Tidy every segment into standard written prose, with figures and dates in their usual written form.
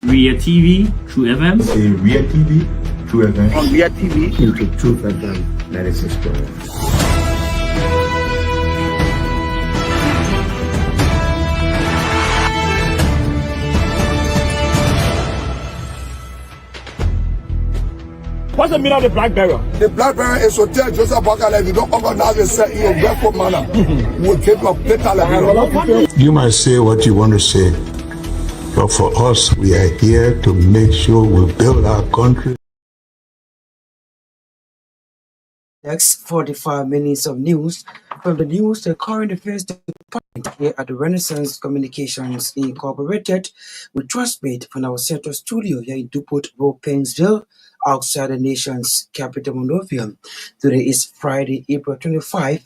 Ria TV, True FM. Say Ria TV, True FM. On Ria TV, into True FM 96.1. what's the meaning of the black barrier? The black barrier is to tell Joseph Walker that if you don't organize yourself in a respectful manner, we'll take your paper. You might say what you want to say, but for us, we are here to make sure we build our country. Next 45 minutes of news. From the news, the current affairs department here at the Renaissance Communications Incorporated with Trustmate from our central studio here in Dupont Road, Painesville, outside the nation's capital, Monrovia. Today is Friday, April 25,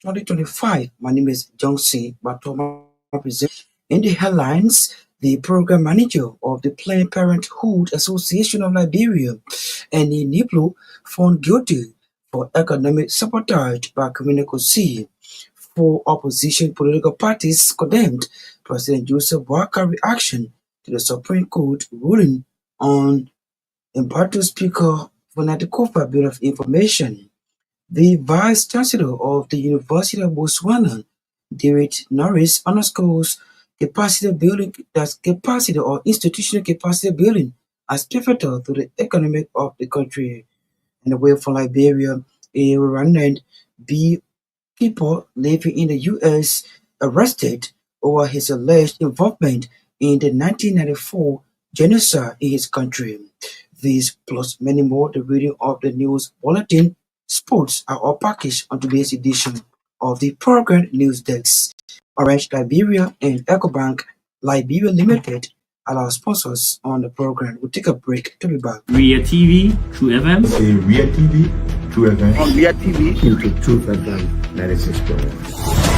2025. My name is Johnson Gbarntolmah Naketa. In the headlines, the program manager of the Planned Parenthood Association of Liberia, Annie Niplo, found guilty for economic sabotage by Communico C. Four opposition political parties condemned President Joseph Walker's reaction to the Supreme Court ruling on Embattled Speaker Naketa Bill of Information. The Vice Chancellor of the University of Botswana, David Norris, underscores capacity building, that's capacity or institutional capacity building as pivotal to the economic of the country. And away from Liberia, a Rwandan people living in the U.S. arrested over his alleged involvement in the 1994 genocide in his country. These plus many more, the reading of the news bulletin, sports are all packaged on today's edition of the program News Desk. Orange Liberia and EcoBank Liberia Limited are our sponsors on the program. We'll take a break to be back. Ria TV, True FM. Say Ria TV, True FM. On Ria TV, into True FM 96.1.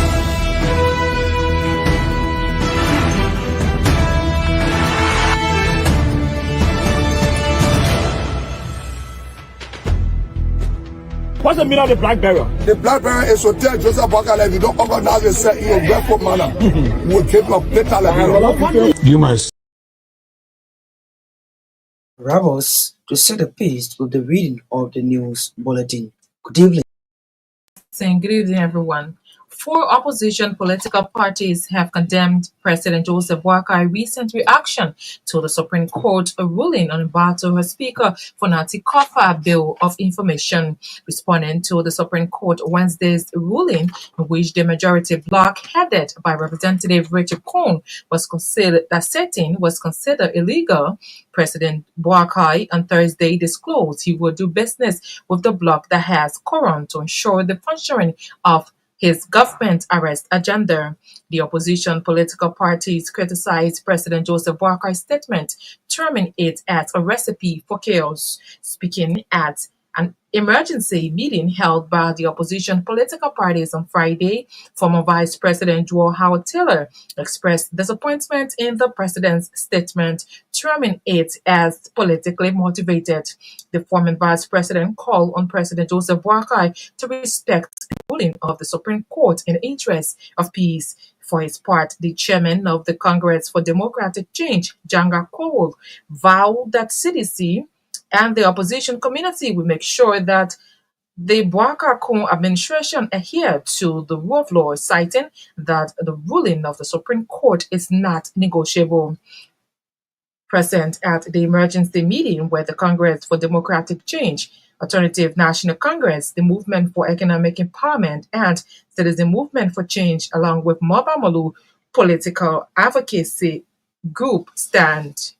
what's the meaning of the black barrier? The black barrier is to tell Joseph Walker that if you don't organize yourself in a respectful manner, we'll take your paper. You might Rebels to set the pace with the reading of the news bulletin. Good evening. Good evening, everyone. Four opposition political parties have condemned President Joseph Walker's recent reaction to the Supreme Court ruling on Embattled Speaker Naketa Bill of Information. Responding to the Supreme Court Wednesday's ruling, in which the majority bloc, headed by Representative Richard Cohn, was considered illegal, President Walker on Thursday disclosed he would do business with the bloc that has quorum to ensure the functioning of his government arrest agenda. The opposition political parties criticized President Joseph Walker's statement, terming it as a recipe for chaos. Speaking at an emergency meeting held by the opposition political parties on Friday, former Vice President Joel Howard Taylor expressed disappointment in the president's statement, terming it as politically motivated. The former vice president called on President Joseph Walker to respect the ruling of the Supreme Court in the interest of peace. For his part, the chairman of the Congress for Democratic Change, Janga Kowal, vowed that CDC and the opposition community will make sure that the Walker-Cohn administration adhere to the rule of law, citing that the ruling of the Supreme Court is not negotiable. Present at the emergency meeting were the Congress for Democratic Change, Alternative National Congress, the Movement for Economic Empowerment, and Citizen Movement for Change, along with Mobamalu Political Advocacy Group Stand.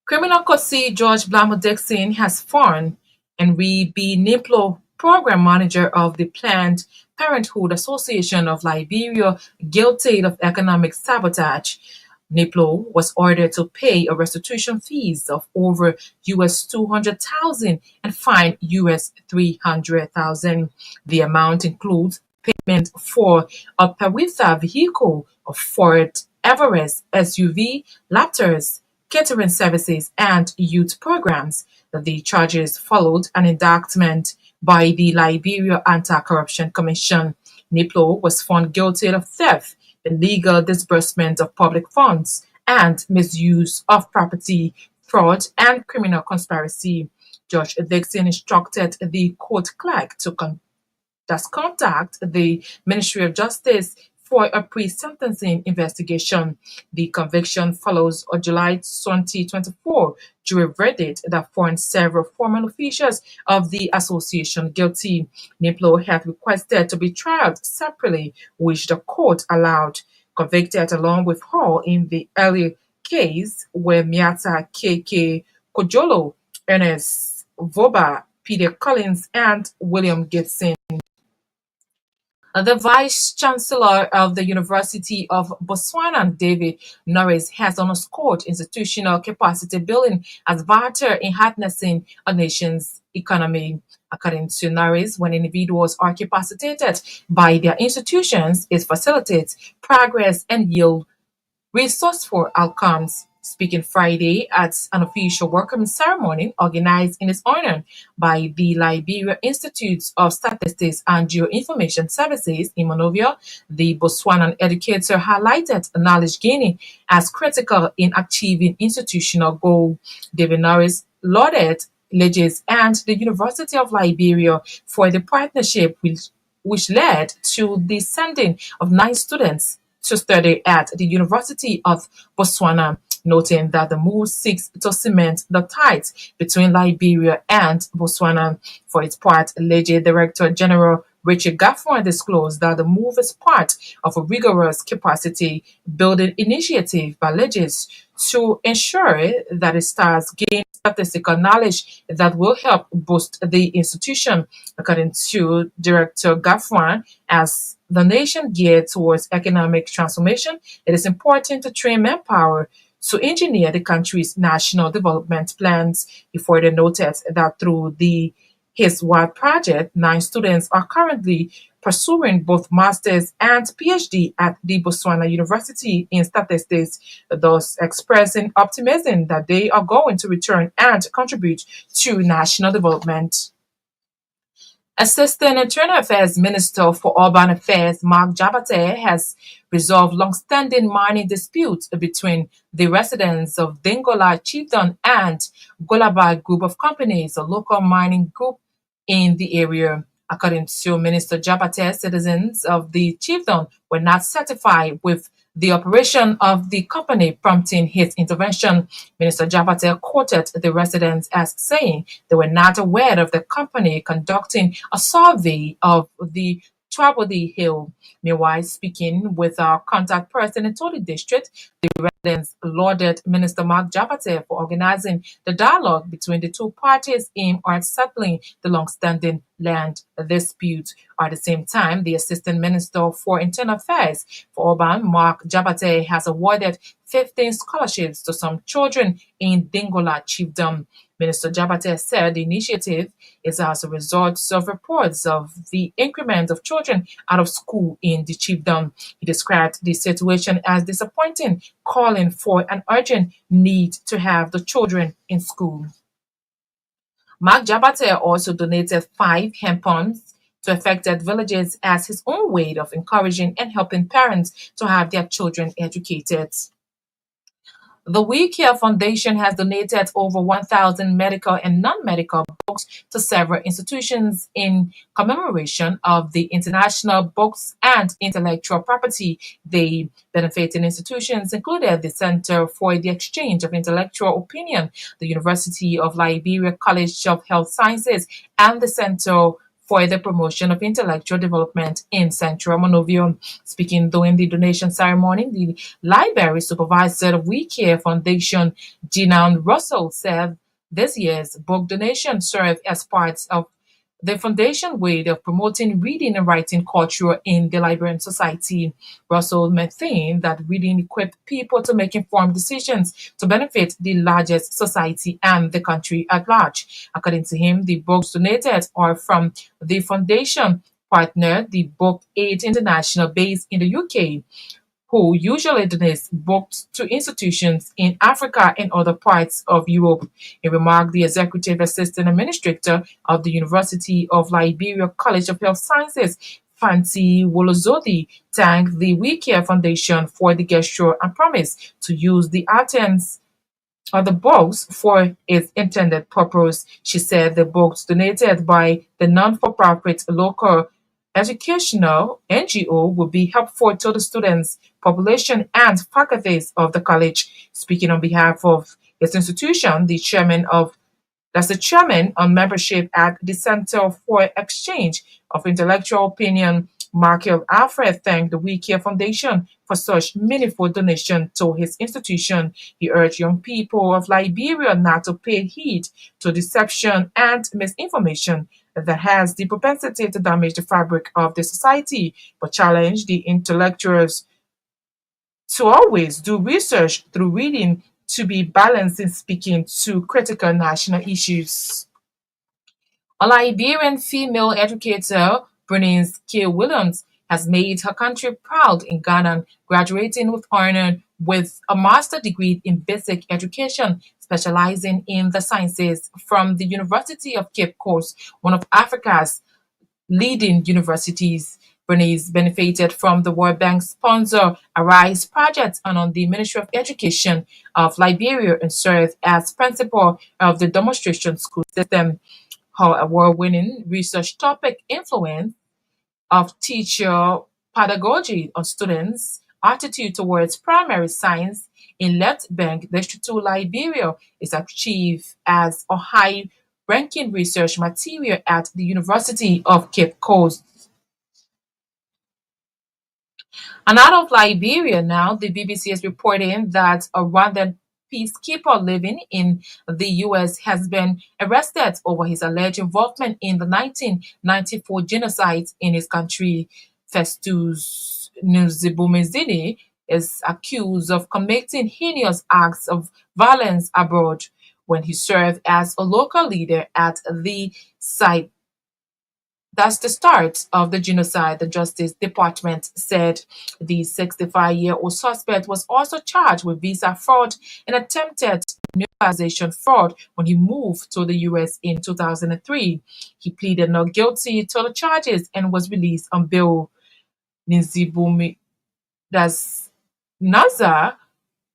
Criminal Kosi George Blamo Dixon has found Henry B. Niplo, program manager of the Planned Parenthood Association of Liberia, guilty of economic sabotage. Niplo was ordered to pay a restitution fees of over US $200,000 and fine US $300,000. The amount includes payment for a Pewitha vehicle, a Ford Everest SUV, laptops, catering services, and youth programs. The charges followed an indictment by the Liberia Anti-Corruption Commission. Niplo was found guilty of theft, illegal disbursement of public funds, and misuse of property, fraud, and criminal conspiracy. Judge Dixon instructed the court clerk to contact the Ministry of Justice for a pre-sentencing investigation. The conviction follows a July 2024 jury verdict that found several former officials of the association guilty. Niplo had requested to be tried separately, which the court allowed. Convicted along with Hall in the earlier case where Miata KK Kojolo, Ernest Voba, Peter Collins, and William Gibson. The Vice Chancellor of the University of Botswana, David Norris, has underscored institutional capacity building as vital in harnessing a nation's economy. According to Norris, when individuals are capacitated by their institutions, it facilitates progress and yield resourceful outcomes. Speaking Friday at an official welcome ceremony organized in his honor by the Liberia Institute of Statistics and Geoinformation Services in Monrovia, the Botswanan educator highlighted knowledge gaining as critical in achieving institutional goals. David Norris lauded Legis and the University of Liberia for the partnership which led to the sending of 9 students to study at the University of Botswana, noting that the move seeks to cement the ties between Liberia and Botswana. For its part, Legis Director General Richard Gaffron disclosed that the move is part of a rigorous capacity building initiative by Legis to ensure that it starts gain statistical knowledge that will help boost the institution. According to Director Gaffron, as the nation geared towards economic transformation, it is important to train manpower to engineer the country's national development plans. He further noted that through the HISWAD project, 9 students are currently pursuing both master's and PhD at the Botswana University in statistics, thus expressing optimism that they are going to return and contribute to national development. Assistant Internal Affairs Minister for Urban Affairs Mark Jabate has resolved long-standing mining disputes between the residents of Dingola Chieftain and Golaba Group of Companies, a local mining group in the area. According to Minister Jabate, citizens of the chieftain were not satisfied with the operation of the company, prompting his intervention. Minister Jabate quoted the residents as saying they were not aware of the company conducting a survey of the Trabody Hill. Meanwhile, speaking with our contact person in Toli District, the residents lauded Minister Mark Jabate for organizing the dialogue between the two parties aimed at settling the long-standing land dispute. At the same time, the Assistant Minister for Internal Affairs for Urban, Mark Jabate, has awarded 15 scholarships to some children in Dingola Chiefdom. Minister Jabate said the initiative is as a result of reports of the increment of children out of school in the chiefdom. He described the situation as disappointing, calling for an urgent need to have the children in school. Mark Jabate also donated 5 hempons to affected villages as his own way of encouraging and helping parents to have their children educated. The We Care Foundation has donated over 1,000 medical and non-medical books to several institutions in commemoration of the International Books and Intellectual Property Day. Benefiting institutions included the Center for the Exchange of Intellectual Opinion, the University of Liberia College of Health Sciences, and the Center for the Promotion of Intellectual Development in Central Monrovia. Speaking during the donation ceremony, the library supervisor of We Care Foundation, Jinan Russell, said this year's book donation served as part of the foundation way of promoting reading and writing culture in the Liberian society. Russell maintained that reading equipped people to make informed decisions to benefit the largest society and the country at large. According to him, the books donated are from the foundation partner, the Book Aid International, based in the UK, who usually donates books to institutions in Africa and other parts of Europe. He remarked the executive assistant administrator of the University of Liberia College of Health Sciences Fanti Wolozodi thanked the We Care Foundation for the gesture and promised to use the items or the books for its intended purpose. She said the books donated by the non-for-profit local educational NGO will be helpful to the students, population, and faculties of the college. Speaking on behalf of its institution, the chairman on membership at the Center for Exchange of Intellectual Opinion, Michael Alfred, thanked the We Care Foundation for such meaningful donation to his institution. He urged young people of Liberia not to pay heed to deception and misinformation that has the propensity to damage the fabric of the society, but challenged the intellectuals to always do research through reading, to be balanced in speaking to critical national issues. A Liberian female educator, Bernice K. Williams, has made her country proud in Ghana, graduating with honor with a master's degree in basic education, specializing in the sciences from the University of Cape Coast, one of Africa's leading universities. Bernice benefited from the World Bank sponsor Arise project and on the Ministry of Education of Liberia and served as principal of the demonstration school system. Her award-winning research topic influence of teacher pedagogy on students' attitude towards primary science in Left Bank, District 2, Liberia, is achieved as a high-ranking research material at the University of Cape Coast. And out of Liberia now, the BBC is reporting that a Rwandan peacekeeper living in the U.S. has been arrested over his alleged involvement in the 1994 genocide in his country. Festus Nzibumezini is accused of committing heinous acts of violence abroad when he served as a local leader at the site. That's the start of the genocide, the Justice Department said. The 65-year-old suspect was also charged with visa fraud and attempted naturalization fraud when he moved to the U.S. in 2003. He pleaded not guilty to the charges and was released on bail. Nazar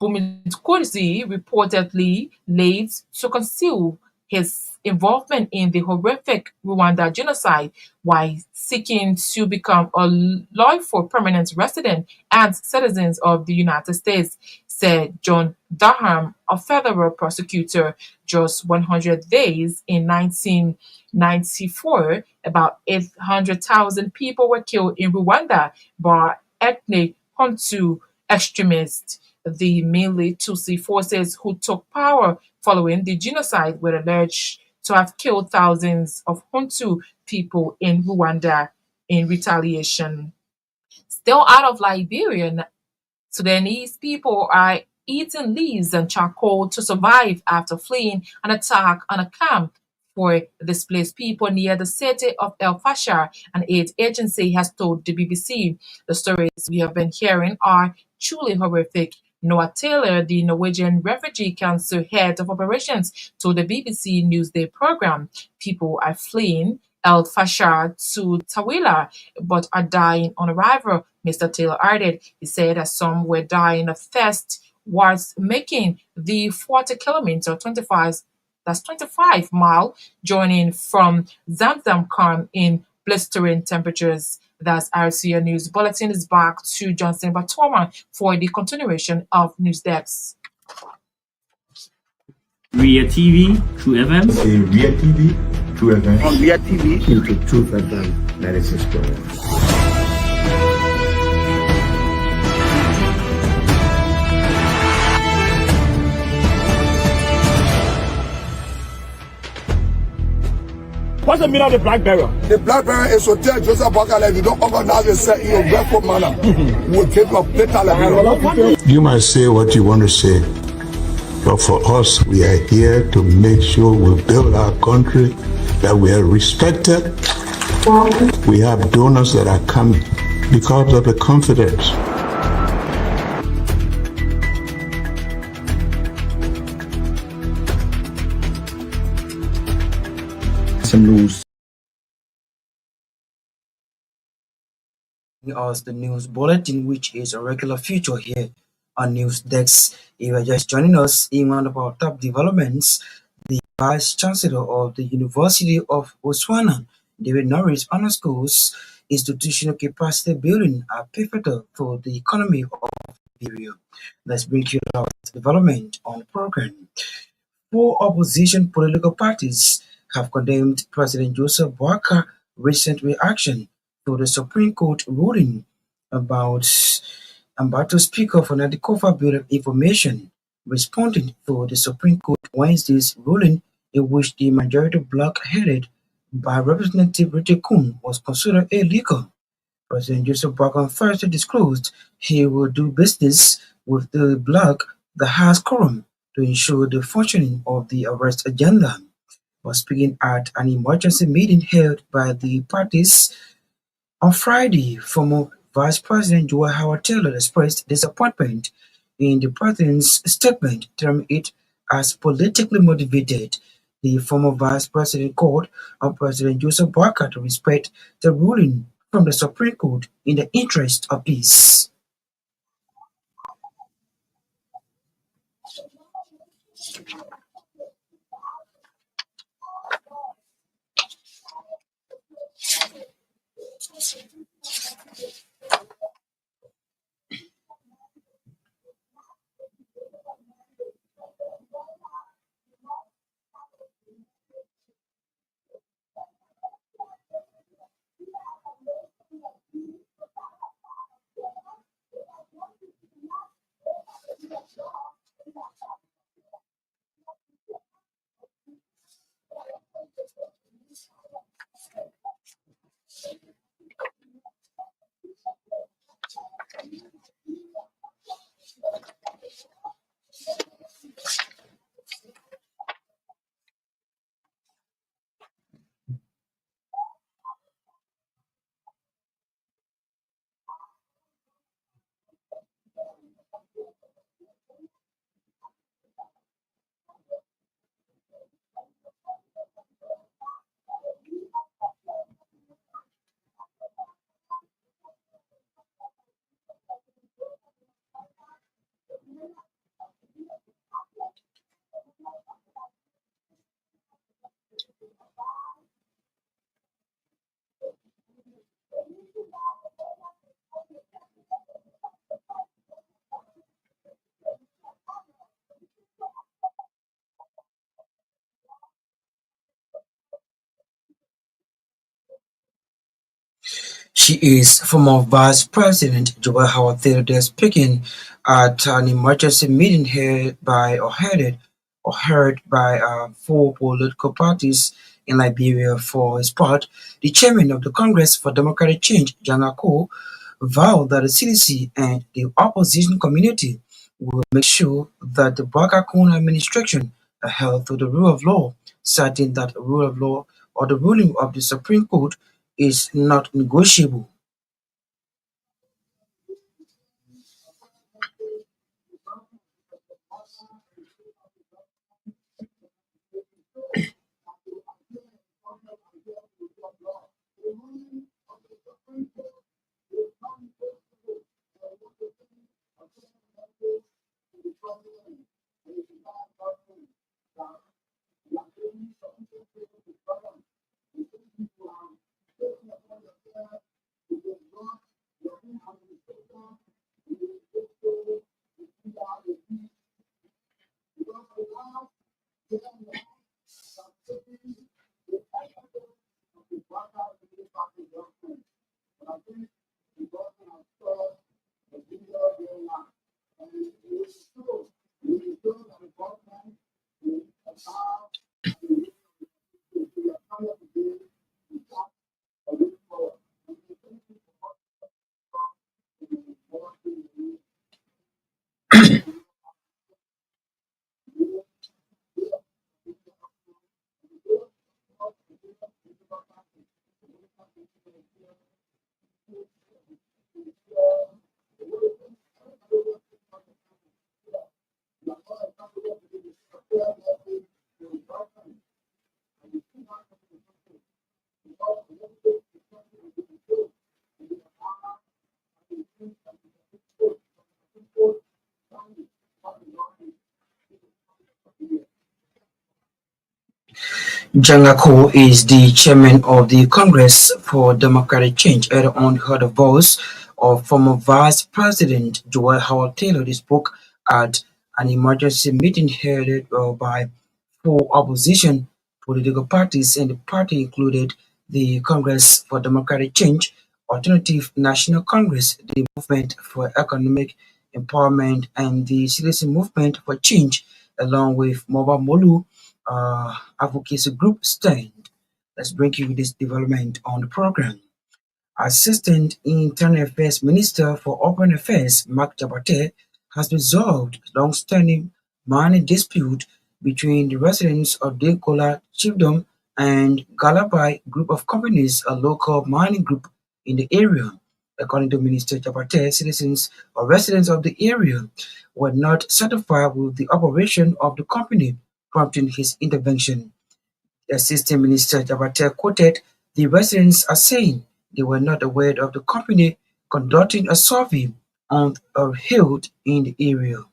Bumitkurzi reportedly laid to conceal his involvement in the horrific Rwanda genocide while seeking to become a lawful permanent resident and citizens of the United States, said John Durham, a federal prosecutor. Just 100 days in 1994, about 800,000 people were killed in Rwanda by ethnic Hutu extremists. The mainly Tutsi forces who took power following the genocide were alleged to have killed thousands of Hutu people in Rwanda in retaliation. Still out of Liberia, Sudanese people are eating leaves and charcoal to survive after fleeing an attack on a camp for displaced people near the city of El Fasher, an aid agency has told the BBC. The stories we have been hearing are truly horrific. Noah Taylor, the Norwegian Refugee Council head of operations, told the BBC Newsday program, people are fleeing El Fasher to Tawila, but are dying on arrival, Mr. Taylor added. He said that some were dying of thirst whilst making the 40-kilometer, 25-mile journey from Zamzam Khan in blistering temperatures. Thus, RCA News Bulletin is back to Johnson Gbarntolmah for the continuation of News Desk. Ria TV, True FM. In Ria TV, True FM. On Ria TV, Into Truth FM 96.1. what's the meaning of the black barrier? The black barrier is to tell Joseph Bakala, if you don't organize yourself in a respectful manner, we'll keep you later. You might say what you want to say, but for us, we are here to make sure we build our country, that we are respected. We have donors that are coming because of the confidence. Some news. us the news bulletin, which is a regular feature here on News Desk. If you are just joining us in one of our top developments, the Vice Chancellor of the University of Botswana, David Norris, underscores institutional capacity building are pivotal for the economy of Liberia. Let's bring you our development on the program. Four opposition political parties have condemned President Joseph Boakai recent reaction to the Supreme Court ruling about Ambato Speaker for Nadikova Bureau of Information, responding to the Supreme Court Wednesday's ruling in which the majority bloc headed by Representative Richard Kuhn was considered illegal. President Joseph Boakai on Thursday disclosed he will do business with the bloc that has quorum to ensure the functioning of the arrest agenda. While speaking at an emergency meeting held by the parties on Friday, former Vice President Joel Howard Taylor expressed disappointment in the president's statement, terming it as politically motivated. The former vice president called on President Joseph Boakai to respect the ruling from the Supreme Court in the interest of peace. She is former Vice President Joel Howard Taylor speaking at an emergency meeting heard by four political parties in Liberia. For his part, the chairman of the Congress for Democratic Change, Jan Ako, vowed that the CDC and the opposition community will make sure that the Bakakun administration adhere to the rule of law, citing that the rule of law or the ruling of the Supreme Court is not negotiable. Jangako is the chairman of the Congress for Democratic Change. Earlier on, heard the voice of former Vice President Joel Howard Taylor. He spoke at an emergency meeting held by four opposition political parties, and the party included the Congress for Democratic Change, Alternative National Congress, the Movement for Economic Empowerment, and the Citizen Movement for Change, along with Mobile Molu advocacy group stand. Let's bring you this development on the program. Assistant Internal Affairs Minister for Open Affairs, Mark Jabate, has resolved long-standing mining dispute between the residents of Dinkola Chiefdom and Galabai Group of Companies, a local mining group in the area. According to Minister Jabate, citizens or residents of the area were not satisfied with the operation of the company, prompting his intervention. The Assistant Minister Jabate quoted, "The residents are saying they were not aware of the company conducting a survey on a hill in the area."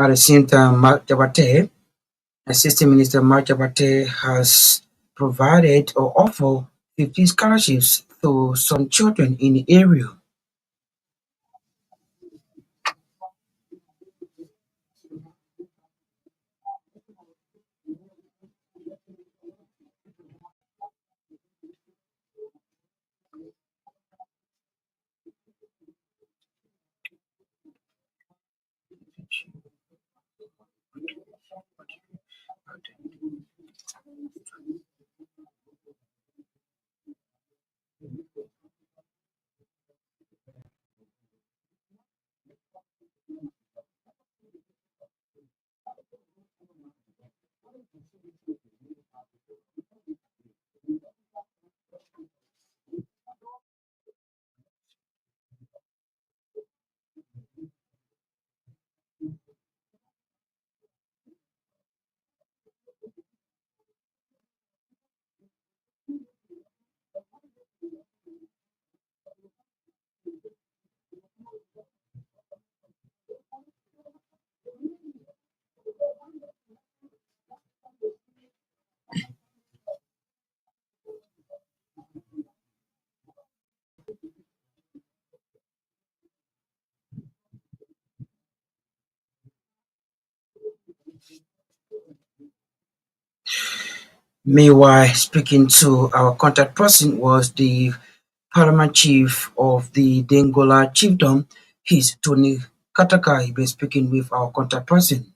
At the same time, Assistant Minister Mark Jabate has provided or offered 50 scholarships to some children in the area. Meanwhile, speaking to our contact person was the paramount chief of the Dengola chiefdom, his Tony Kataka. He been speaking with our contact person.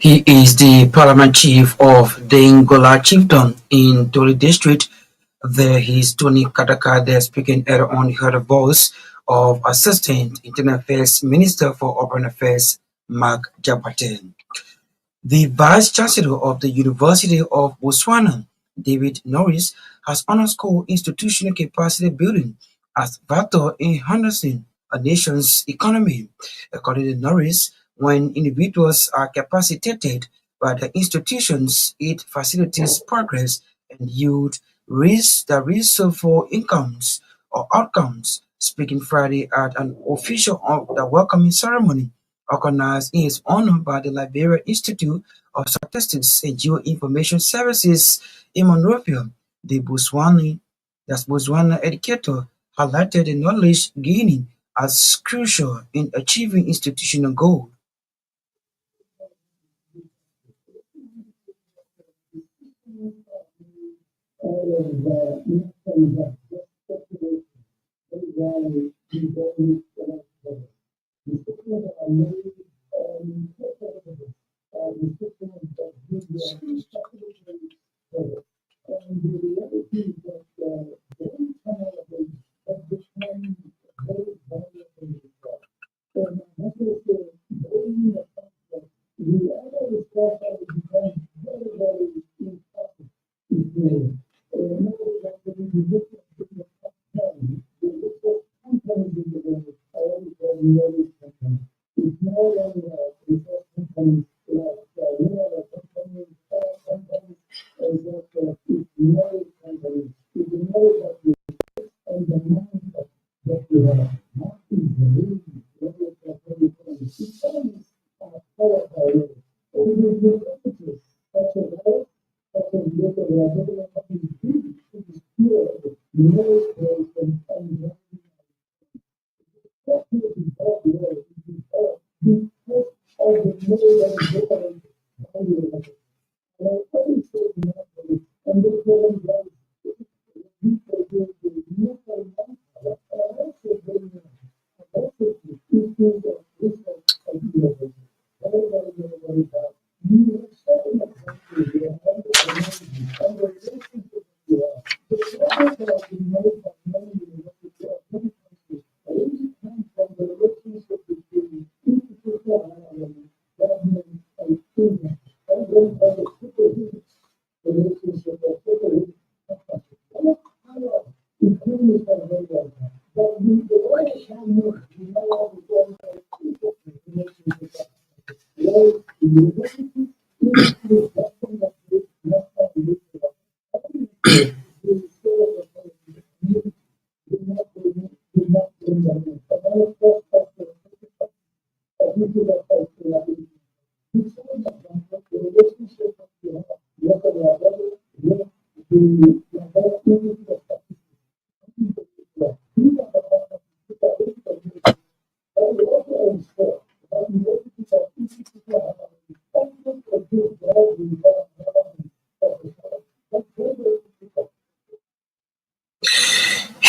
He is the Parliament Chief of Dengola Chiefdom in Dori District. There he is Tony Kataka there speaking earlier on. You heard the voice of Assistant Internal Affairs Minister for Urban Affairs, Mark Japaten. The Vice Chancellor of the University of Botswana, David Norris, has underscored institutional capacity building as vital in harnessing a nation's economy. According to Norris, when individuals are capacitated by the institutions, it facilitates progress and yield the result for incomes or outcomes. Speaking Friday at an official of the welcoming ceremony organized in his honor by the Liberia Institute of Statistics and Geoinformation Services in Monrovia, the Botswana educator highlighted the knowledge gaining as crucial in achieving institutional goals.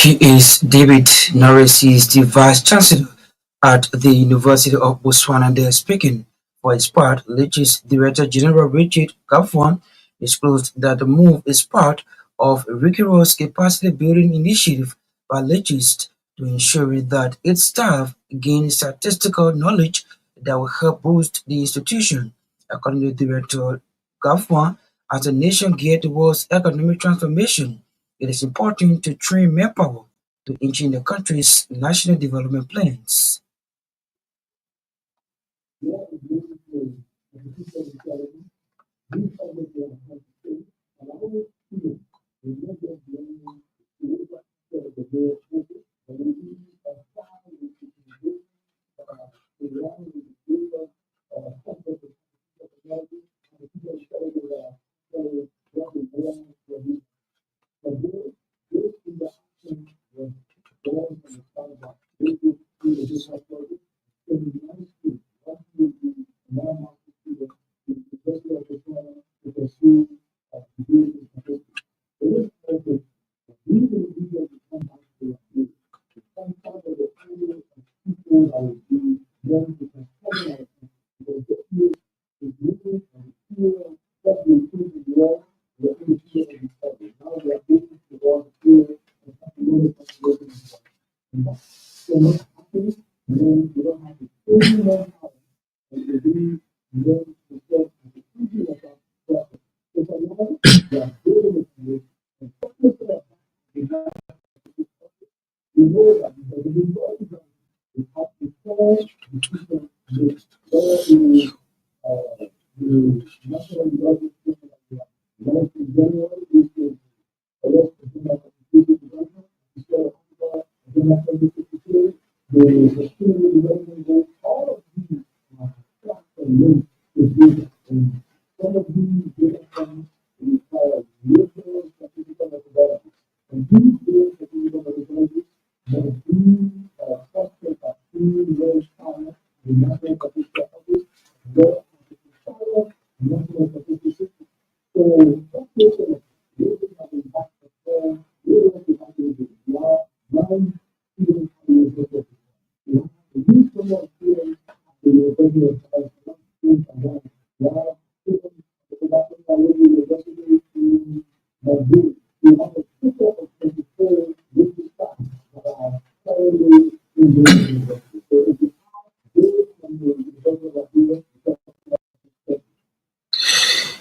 He is David Norris, he is the Vice Chancellor at the University of Botswana there speaking. For his part, Leches Director General Richard Gafwan disclosed that the move is part of a rigorous capacity building initiative by Leches to ensure that its staff gain statistical knowledge that will help boost the institution. According to Director Gafwan, as the nation gears towards economic transformation, it is important to train manpower to engineer the country's national development plans.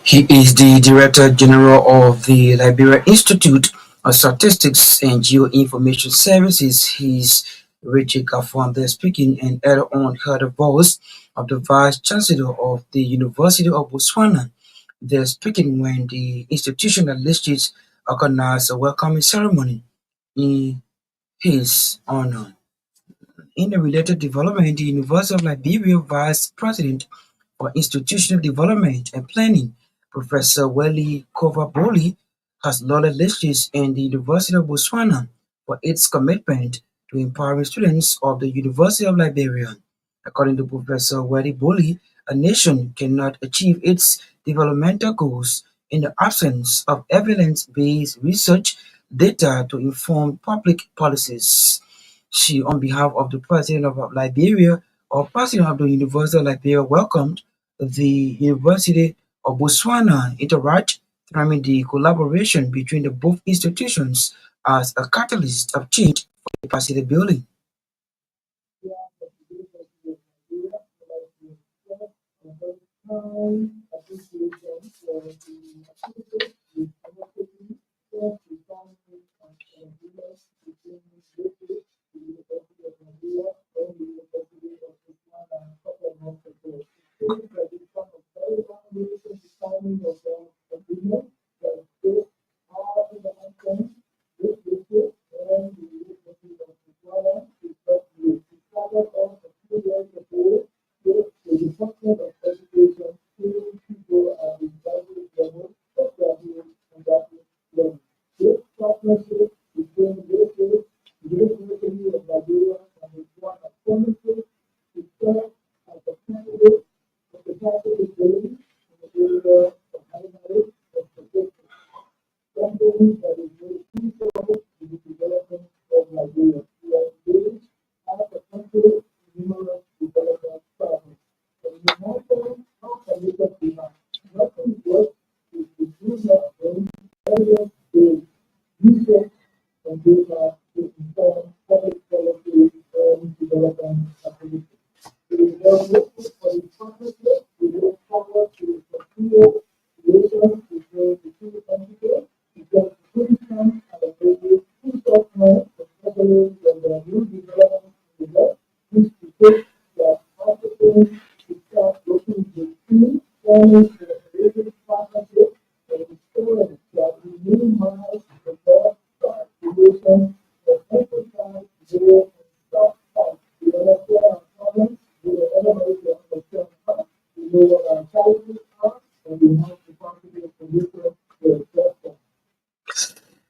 He is the Director General of the Liberia Institute of Statistics and Geoinformation Services. He's Richard Gafwande speaking, and earlier on heard the voice of the Vice Chancellor of the University of Botswana. They're speaking when the institution that listed organized a welcoming ceremony in his honor. In a related development, the University of Liberia Vice President for Institutional Development and Planning, Professor Welly Kovaboli, has lauded lectures in the University of Botswana for its commitment to empowering students of the University of Liberia. According to Professor Welly Boli, a nation cannot achieve its developmental goals in the absence of evidence-based research data to inform public policies. She, on behalf of the President of Liberia, or President of the University of Liberia, welcomed the University of Botswana Interact, framing the collaboration between the both institutions as a catalyst of change for capacity building.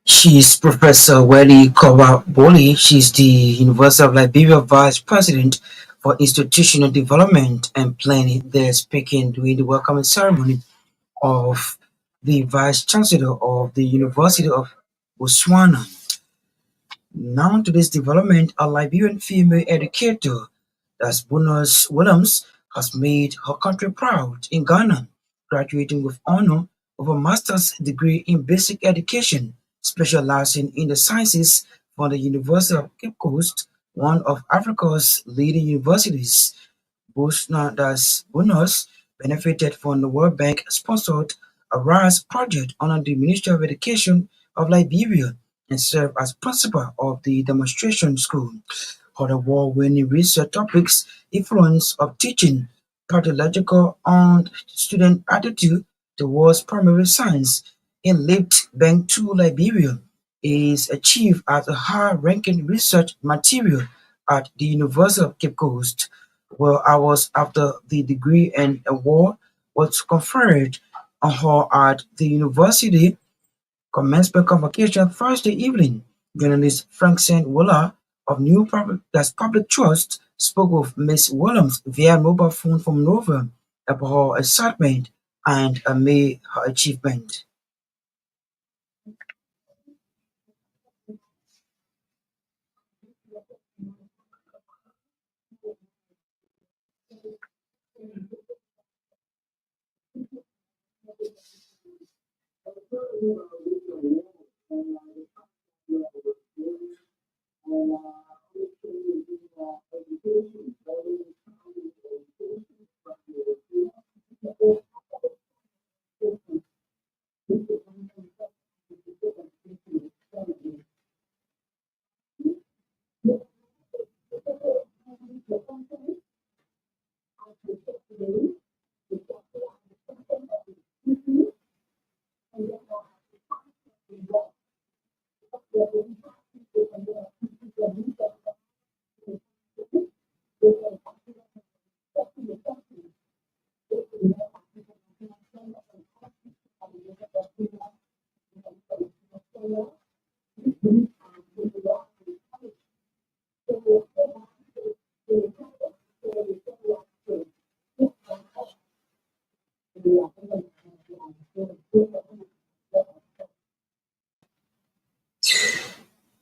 She's Professor Welly Kovaboli. She's the University of Liberia Vice President for Institutional Development and Planning. They're speaking during the welcoming ceremony of the Vice Chancellor of the University of Botswana. Now to this development, a Liberian female educator, that's Bonus Williams, has made her country proud in Ghana, graduating with honor with a master's degree in basic education, specializing in the sciences from the University of Cape Coast one of Africa's leading universities. Bonus benefited from the World Bank-sponsored Arise project under the Ministry of Education of Liberia and served as principal of the demonstration school. Other award-winning research topics influence of teaching, pathological and student attitude towards primary science in Lift Bank 2 Liberia is achieved as a high-ranking research material at the University of Cape Coast, where hours after the degree and award was conferred on her at the university. Commencement convocation Thursday evening. Journalist Frank St. Willa of Public Trust spoke with Ms. Williams via mobile phone from Nova about her excitement and amid her achievement.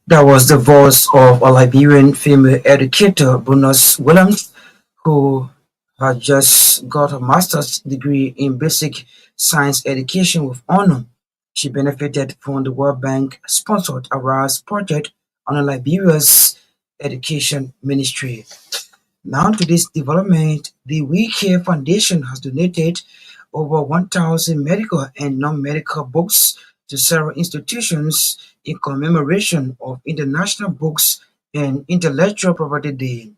That was the voice of a Liberian female educator, Bonus Williams, who had just got a master's degree in basic science education with honor. She benefited from the World Bank sponsored Arise project under Liberia's education ministry. Now to this development, the We Care Foundation has donated over 1,000 medical and non-medical books to several institutions in commemoration of International Books and Intellectual Property Day.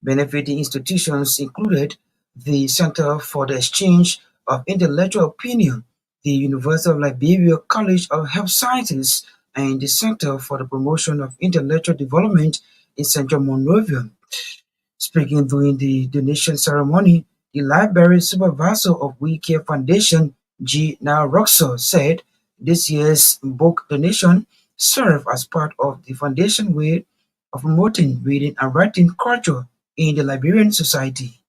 Benefiting institutions included the Center for the Exchange of Intellectual Opinion, the University of Liberia College of Health Sciences, and the Center for the Promotion of Intellectual Development in Central Monrovia. Speaking during the donation ceremony, the library supervisor of We Care Foundation, G. Roxo, said this year's book donation served as part of the foundation way of promoting reading and writing culture in the Liberian society.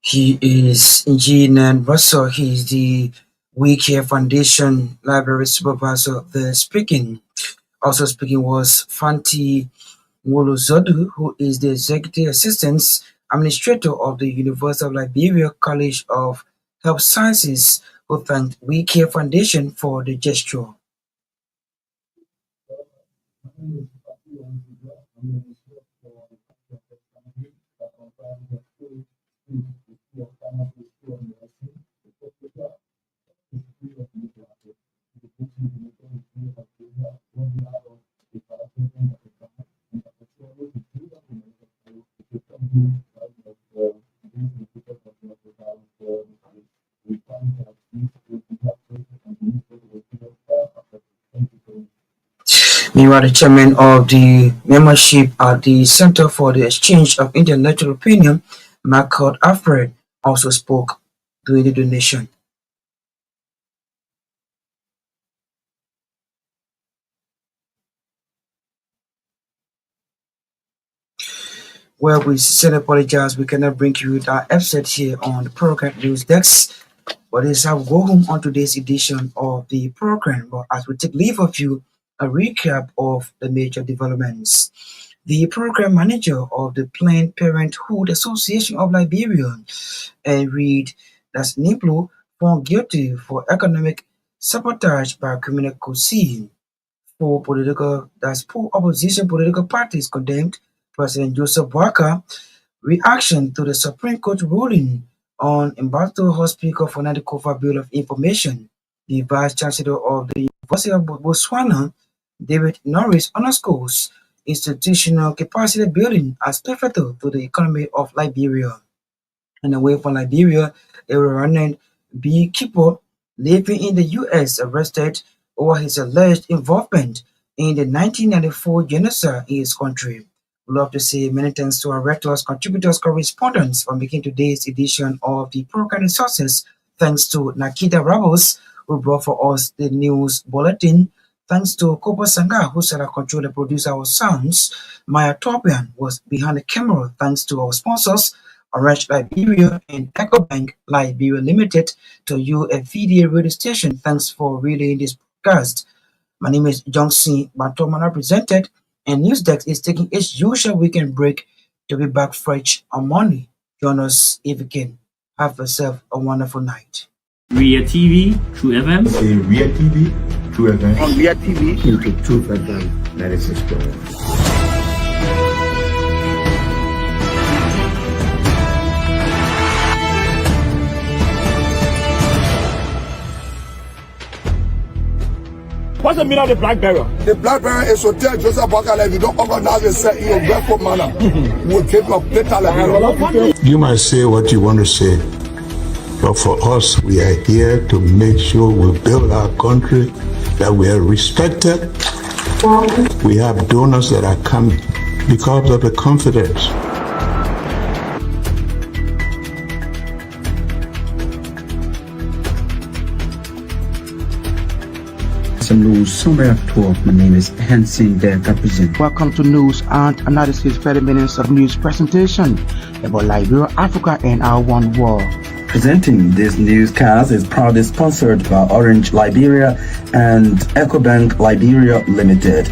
He is Myean Russell. He is the We Care Foundation Library Supervisor. Also speaking was Fanti Wolozodu, who is the Executive Assistant Administrator of the University of Liberia College of Health Sciences, who thanked We Care Foundation for the gesture. Meanwhile, the chairman of the membership at the Center for the Exchange of Intellectual Opinion, Michael Alfred, also spoke during the donation. Well, we sincerely apologize. We cannot bring you that episode here on the program News Desk. But this is how we go home on today's edition of the program. But as we take leave of you, a recap of the major developments. The program manager of the Planned Parenthood Association of Liberia, and read that's Niplo, found guilty for economic sabotage by criminal cuisine. Four opposition political parties condemned President Joseph Boakai reaction to the Supreme Court ruling on Ambassador Hospital for Nadikova Bill of Information. The Vice Chancellor of the University of Botswana, David Norris, underscores institutional capacity building as pivotal to the economy of Liberia. And away from Liberia, a Rwandan beekeeper living in the U.S. arrested over his alleged involvement in the 1994 genocide in his country. We'd love to say many thanks to our rectors, contributors, correspondents for making today's edition of the program resources. Thanks to Naketa Roberts, who brought for us the news bulletin. Thanks to Kobo Sanga, who set our control and produce our sounds. Myean Torgbean was behind the camera. Thanks to our sponsors, Orange Liberia and EcoBank Liberia Limited, to you a VDA radio station. Thanks for reading this podcast. My name is Johnson Gbarntolmah Naketa presented, and News Desk is taking its usual weekend break to be back fresh on Monday. Join us if you can. Have yourself a wonderful night. Ria TV, True FM. Say Ria TV, True FM. On Myean TV. YouTube, Truth FM 96.1. What's the meaning of the black barrel? The black barrel is to tell Joseph Boakai, if you don't organize yourself in your grateful manner, we'll keep your paper Liberia. You might say what you want to say, but for us, we are here to make sure we build our country, that we are respected. We have donors that are coming because of the confidence. News summary of 12. My name is Hansen Gbarntolmah. Welcome to News and Analysis 30 minutes of news presentation about Liberia, Africa, and our one world. Presenting this newscast is proudly sponsored by Orange Liberia and EcoBank Liberia Limited.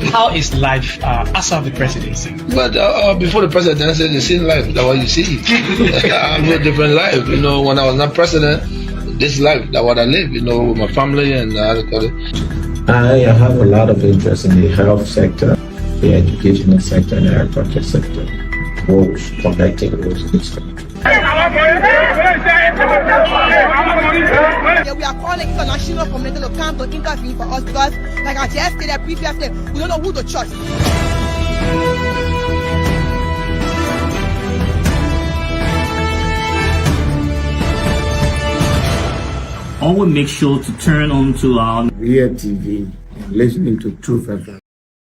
How is life after the presidency? But before the presidency, the same life, that's what you see. I live a different life. You know, when I was not president, this life, that's what I live, you know, with my family and I have a lot of interest in the health sector, the educational sector, and the agriculture sector. Roads, connecting roads, we are calling international community to come to intervene for us because, like I just stated previously, we don't know who to trust. Always make sure to turn on to our Ria TV and listening to Truth FM